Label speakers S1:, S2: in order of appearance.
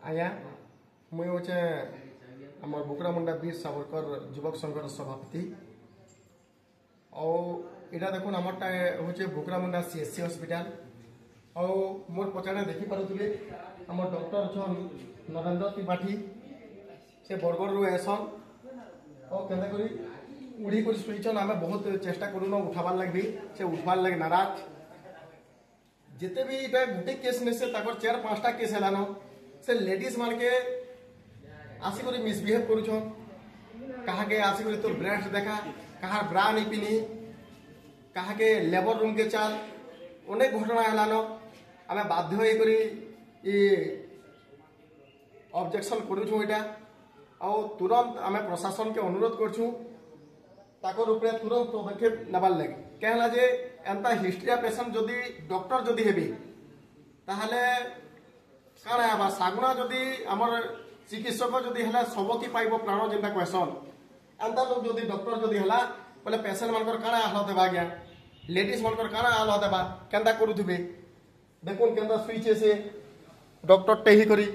S1: आज्ञा मुई होचे आम बुकरामुंडा वीर सावरकर युवक संघर सभापति और देखुन आमरटा हूँ बुकरामुंडा सीएससी हॉस्पिटल और मोर पचारे देखी पारे आम डॉक्टर छन नरेंद्र त्रिपाठी से बरगढ़ एसन और केन्ता करी उड़ी कर शुईचन आम बहुत चेष्टा करूँ उठाबार लगे से उठवार लगे नाराज जिते भी इटा गोटे केस ने से 4-5टा केस हेलान से लेडीज मान के आसिक मिसबिहेव करुछन कहा के आसिक तोर ब्रेस्ट देखा कहा ब्रा नहीं पिनी कहा के लेबर रूम के चाल अनेक घटना हेलान आम बाध्य ऑब्जेक्शन करुछू इटा और तुरंत आम प्रशासन के अनुरोध करछू ताकर उपरे तुरंत पदक्षेप नबार लगे कहला जे एंता हिस्ट्रिया पेशेंट जदि डॉक्टर जदि हेबी ताहले काना आबा सागुना जदि हमर चिकित्सक जदि हला सबकी पाइबो प्राण जेंता क्वेश्चन एंता लोग जदि डॉक्टर जदि हला बोले पेशेंट मानकर काना हालत हेबा गया लेडीज मानकर काना हालत हेबा केंता करूथिबे देखुन केंता सुइचे से डॉक्टर टेही करी